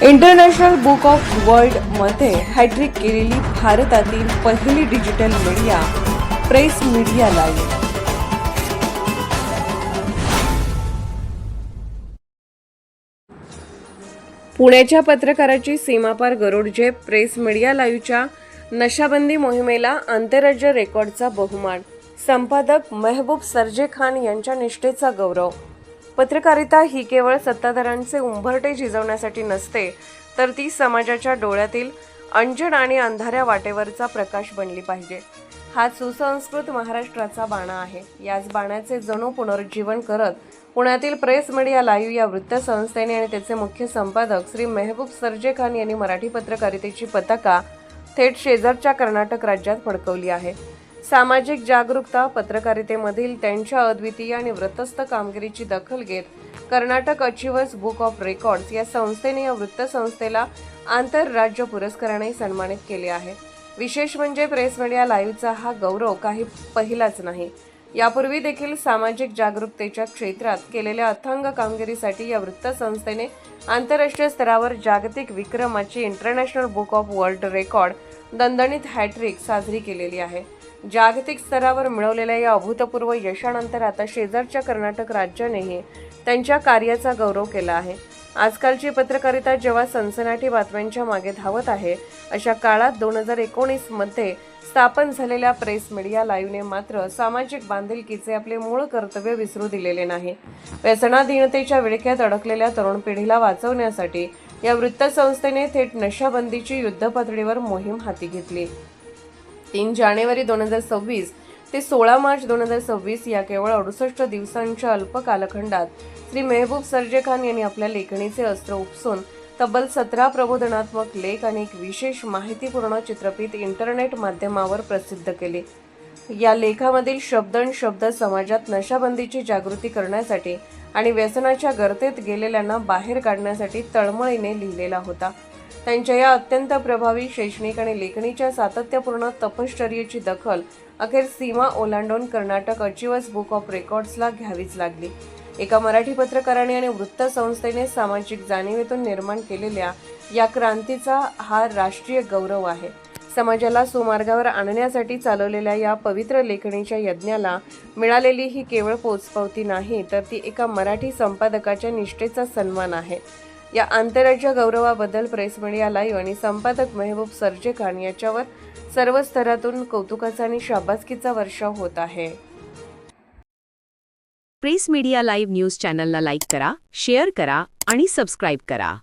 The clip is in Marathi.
इंटरनॅशनल बुक ऑफ वर्ल्ड मध्ये हॅट्रिक केलेली भारतातील पहिली digital media press media live. पुण्याच्या पत्रकाराची सीमापार गरुडझेप, प्रेस मीडिया लाईव्हच्या नशाबंदी मोहिमेला आंतरराज्य रेकॉर्डचा बहुमान, संपादक मेहबूब सरजे खान यांच्या निष्ठेचा गौरव। पत्रकारिता ही केवळ सत्ताधाऱ्यांचे उंबरठे झिजवण्यासाठी नसते, तर ती समाजाच्या डोळ्यातील अंजन आणि अंधाऱ्या वाटेवरचा प्रकाश बनली पाहिजे। हा सुसंस्कृत महाराष्ट्राचा बाणा आहे। याच बाणाचे जणू पुनरुज्जीवन करत पुण्यातील प्रेस मीडिया लाईव्ह या वृत्तसंस्थेने आणि त्याचे मुख्य संपादक श्री मेहबूब सरजे खान यांनी मराठी पत्रकारितेची पताका थेट शेजारच्या कर्नाटक राज्यात फडकवली आहे। सामाजिक जागरूकता पत्रकारितेमधील त्यांच्या अद्वितीय आणि व्रतस्थ कामगिरीची दखल घेत Karnataka achievers book of records या संस्थेने या वृत्तसंस्थेला आंतरराज्य पुरस्काराने सन्मानित केले आहे। विशेष म्हणजे प्रेस मीडिया लाईव्हचा हा गौरव काही पहिलाच नाही। यापूर्वी देखील सामाजिक जागरूकतेच्या क्षेत्रात केलेल्या अथांग कामगिरीसाठी या वृत्तसंस्थेने आंतरराष्ट्रीय स्तरावर जागतिक विक्रमाची international book of world record दणदणीत हॅट्रिक साजरी केलेली आहे। जागतिक स्तरावर मिळवलेल्या या अभूतपूर्व यशानंतर आता शेजारच्या कर्नाटक राज्यानेही त्यांच्या कार्याचा गौरव केला आहे। आजकालची पत्रकारिता जेव्हा सनसनाटी बातम्यांच्या मागे धावत आहे, अशा काळात 2019 मध्ये स्थापन झालेल्या प्रेस मीडिया लाईव्हने मात्र सामाजिक बांधिलकीचे आपले मूळ कर्तव्य विसरू दिलेले नाही। व्यसनाधीनतेच्या विळख्यात अडकलेल्या तरुण पिढीला वाचवण्यासाठी या वृत्तसंस्थेने थेट नशाबंदीची युद्धपातळीवर मोहीम हाती घेतली। 3 जानेवारी 2026 ते 16 मार्च 2026 या केवळ 68 दिवसांच्या अल्प कालखंडात श्री मेहबूब सरजे खान यांनी आपल्या लेखणीचे अस्त्र उपसून तब्बल 17 प्रबोधनात्मक लेख आणि एक विशेष माहितीपूर्ण चित्रफित इंटरनेट माध्यमावर प्रसिद्ध केली। या लेखामधील शब्द समाजात नशाबंदीची जागृती करण्यासाठी आणि व्यसनाच्या गर्तेत गेलेल्यांना बाहेर काढण्यासाठी तळमळीने लिहिलेला होता। त्यांच्या या अत्यंत प्रभावी शैक्षणिक आणि लेखणीच्या सातत्यपूर्ण तपश्चर्येची दखल अखेर सीमा ओलांडून कर्नाटक अचिव्हर्स बुक ऑफ रेकॉर्ड्सला घ्यावीच लागली। एका मराठी पत्रकाराने आणि वृत्तसंस्थेने सामाजिक जाणीवेतून निर्माण केलेल्या या क्रांतीचा हा राष्ट्रीय गौरव आहे। समाजाला सुमार्गावर आणण्यासाठी चालवलेल्या या पवित्र लेखणीच्या यज्ञाला मिळालेली ही केवळ पोचपावती नाही, तर ती एका मराठी संपादकाच्या निष्ठेचा सन्मान आहे। या आंतरराज्य गौरवाबद्दल प्रेस मीडिया लाईव्ह आणि संपादक मेहबूब सरजे खान याच्यावर सर्व स्तरातून कौतुकाचा आणि शाबासकीचा वर्षाव होत आहे। प्रेस मीडिया लाईव्ह न्यूज चॅनलला लाईक करा, शेअर करा आणि सबस्क्राईब करा।